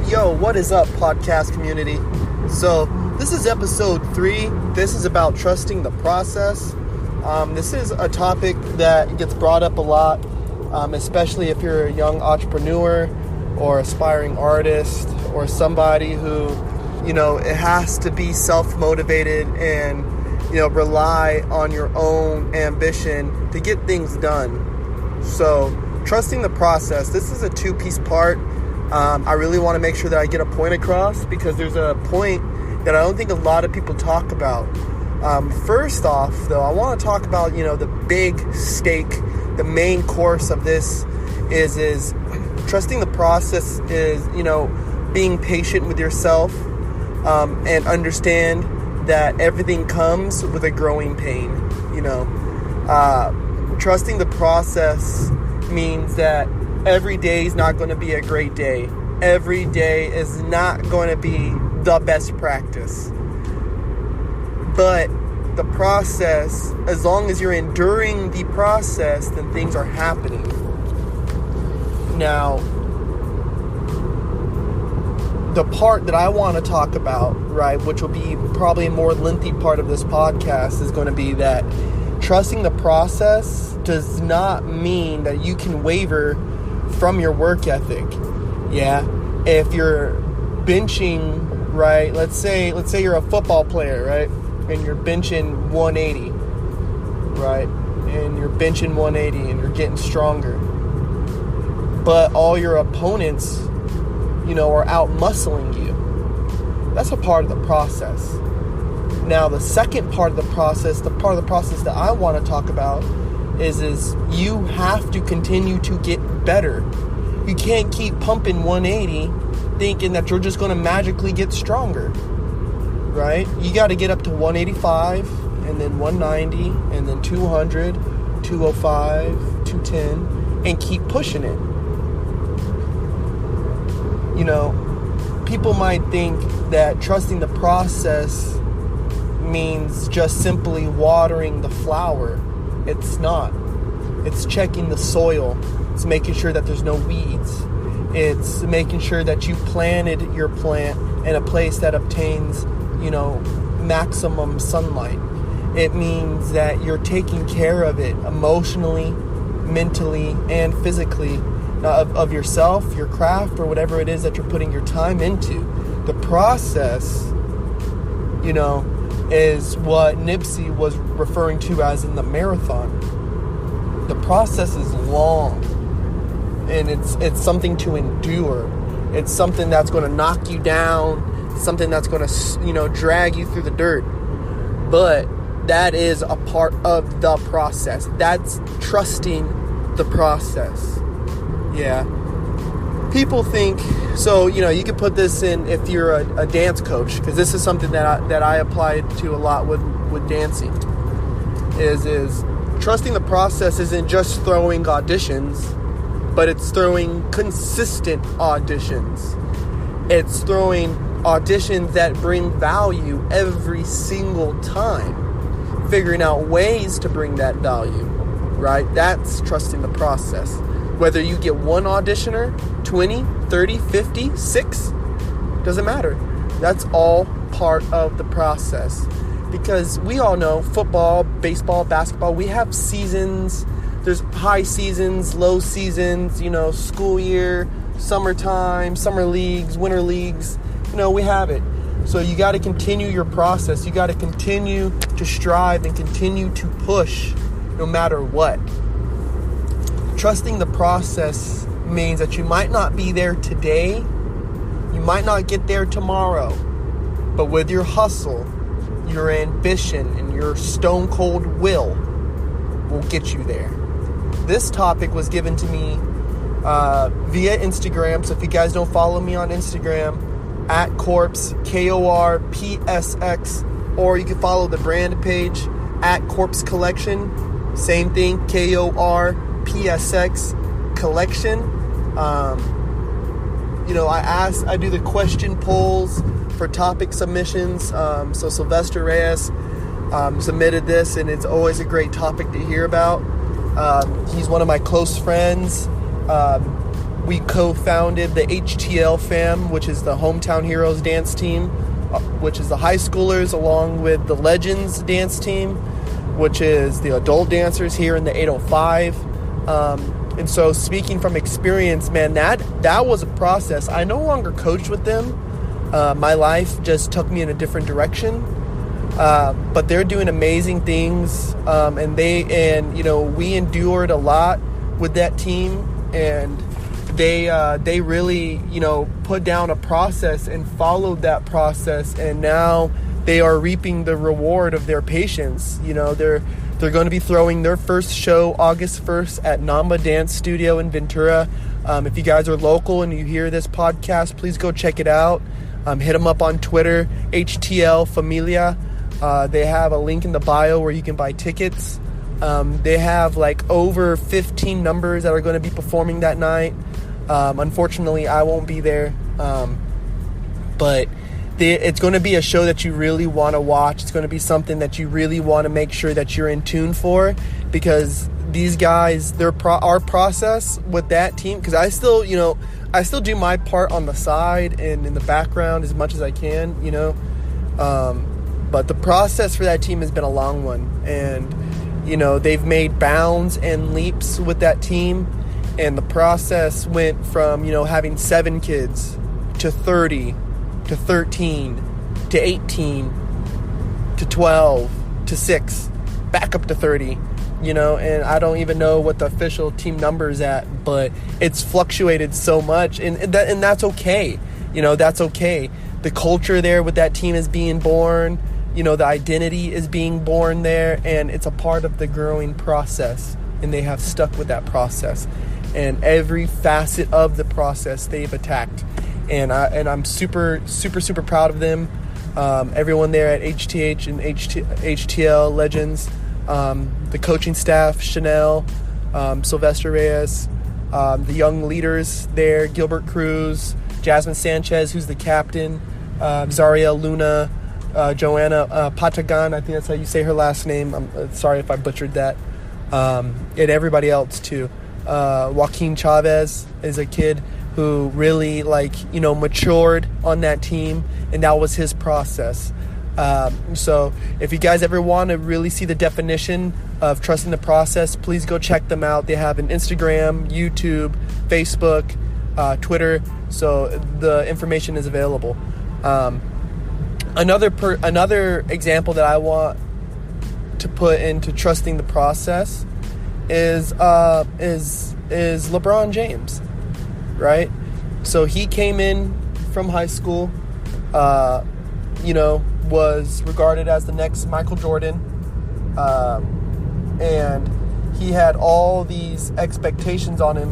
Yo, what is up, podcast community? So, this is episode 3. This is about trusting the process. This is a topic that gets brought up a lot, especially if you're a young entrepreneur or aspiring artist or somebody who, it has to be self-motivated and, rely on your own ambition to get things done. So, trusting the process. This is a 2-piece part. I really want to make sure that I get a point across because there's a point that I don't think a lot of people talk about. First off, though, I want to talk about, the big stake, the main course of this is trusting the process is, being patient with yourself and understand that everything comes with a growing pain. Trusting the process means that every day is not going to be a great day. Every day is not going to be the best practice. But the process, as long as you're enduring the process, then things are happening. Now, the part that I want to talk about, right, which will be probably a more lengthy part of this podcast, is going to be that trusting the process does not mean that you can waver from your work ethic. Yeah, if you're benching, right, let's say you're a football player, right, and you're benching 180, right, and you're benching 180 and you're getting stronger, but all your opponents, are out muscling you. That's a part of the process. Now, the second part of the process, the part of the process that I want to talk about is you have to continue to get better. You can't keep pumping 180 thinking that you're just going to magically get stronger, right? You got to get up to 185 and then 190 and then 200, 205, 210 and keep pushing it. People might think that trusting the process means just simply watering the flower. It's not. It's checking the soil. It's making sure that there's no weeds. It's making sure that you planted your plant in a place that obtains, maximum sunlight. It means that you're taking care of it emotionally, mentally, and physically, of yourself, your craft, or whatever it is that you're putting your time into. The process, is what Nipsey was referring to as in the marathon. The process is long, and it's something to endure. It's something that's going to knock you down, something that's going to, drag you through the dirt. But that is a part of the process. That's trusting the process. Yeah. People think, so, you can put this in if you're a dance coach, because this is something that I applied to a lot with dancing, is trusting the process isn't just throwing auditions, but it's throwing consistent auditions. It's throwing auditions that bring value every single time, figuring out ways to bring that value, right? That's trusting the process. Whether you get one auditioner, 20, 30, 50, 6, doesn't matter. That's all part of the process. Because we all know football, baseball, basketball, we have seasons. There's high seasons, low seasons, school year, summertime, summer leagues, winter leagues. We have it. So you got to continue your process. You got to continue to strive and continue to push no matter what. Trusting the process means that you might not be there today. You might not get there tomorrow. But with your hustle, your ambition, and your stone cold will get you there. This topic was given to me via Instagram. So if you guys don't follow me on Instagram, @Korps, KORPSX, or you can follow the brand page @Korps Collection. Same thing, KORPSX Collection. I do the question polls for topic submissions. So Sylvester Reyes submitted this, and it's always a great topic to hear about. He's one of my close friends. We co-founded the HTL fam, which is the Hometown Heroes dance team, which is the high schoolers, along with the Legends dance team, which is the adult dancers here in the 805. And so speaking from experience, man, that was a process. I no longer coached with them. My life just took me in a different direction. But they're doing amazing things. And we endured a lot with that team, and they really, put down a process and followed that process, and now they are reaping the reward of their patience. They're going to be throwing their first show August 1st at Namba Dance Studio in Ventura. If you guys are local and you hear this podcast, please go check it out. Hit them up on Twitter, HTL Familia. They have a link in the bio where you can buy tickets. They have like over 15 numbers that are going to be performing that night. Unfortunately, I won't be there. But it's going to be a show that you really want to watch. It's going to be something that you really want to make sure that you're in tune for, because these guys, our process with that team, because I still do my part on the side and in the background as much as I can, but the process for that team has been a long one, and they've made bounds and leaps with that team, and the process went from having 7 kids to 30 to 13 to 18 to 12 to 6, back up to 30, and I don't even know what the official team number is at, but it's fluctuated so much, and that's okay. That's okay. The culture there with that team is being born. The identity is being born there, and it's a part of the growing process, and they have stuck with that process, and every facet of the process they've attacked, and I'm super, super, super proud of them. Everyone there at HTH and HTL Legends, the coaching staff, Chanel, Sylvester Reyes, the young leaders there, Gilbert Cruz, Jasmine Sanchez, who's the captain, Zaria Luna, Joanna Patagan, I think that's how you say her last name. I'm sorry if I butchered that. And everybody else too. Joaquin Chavez is a kid who really matured on that team, and that was his process. So if you guys ever want to really see the definition of trusting the process, please go check them out. They have an Instagram, YouTube, Facebook, Twitter, so the information is available. Another example that I want to put into trusting the process is LeBron James, right? So he came in from high school, was regarded as the next Michael Jordan, and he had all these expectations on him,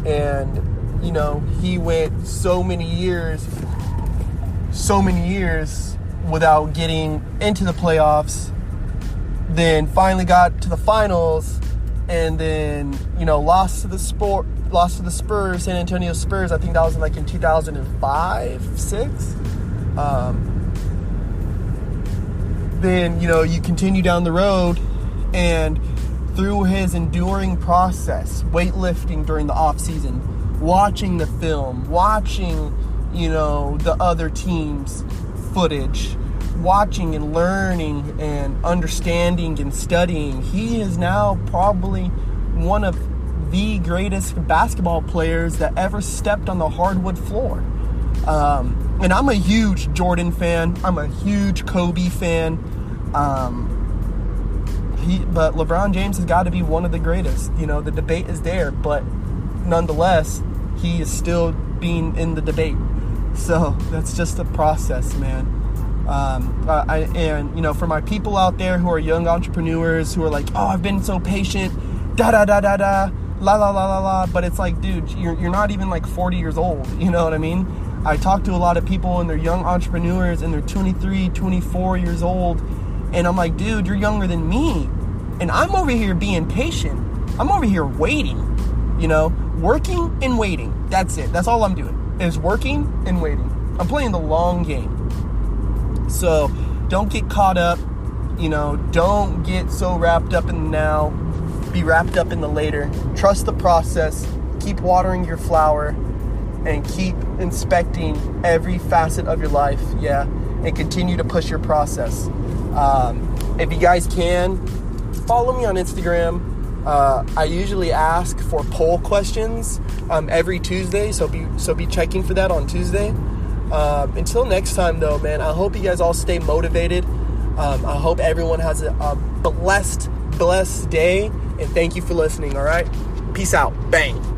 and he went so many years without getting into the playoffs, then finally got to the finals, and then lost to the Spurs, San Antonio Spurs. I think that was in 2005, 6. Then you continue down the road, and through his enduring process, weightlifting during the off season, watching the film, watching the other team's footage, watching and learning and understanding and studying, he is now probably one of the greatest basketball players that ever stepped on the hardwood floor. And I'm a huge Jordan fan. I'm a huge Kobe fan. But LeBron James has got to be one of the greatest. The debate is there, but nonetheless, he is still being in the debate. So that's just a process, man. For my people out there who are young entrepreneurs who are like, oh, I've been so patient, la la la la, but it's like, dude, you're not even 40 years old. You know what I mean? I talk to a lot of people and they're young entrepreneurs and they're 23, 24 years old, and I'm like, dude, you're younger than me, and I'm over here being patient. I'm over here waiting, working and waiting. That's it. That's all I'm doing, is working and waiting. I'm playing the long game. So don't get caught up, don't get so wrapped up in the now, be wrapped up in the later. Trust the process, keep watering your flower, and keep inspecting every facet of your life, and continue to push your process. If you guys can, follow me on Instagram. I usually ask for poll questions every Tuesday, so be checking for that on Tuesday. Until next time, though, man, I hope you guys all stay motivated. I hope everyone has a blessed day, and thank you for listening, all right? Peace out. Bang.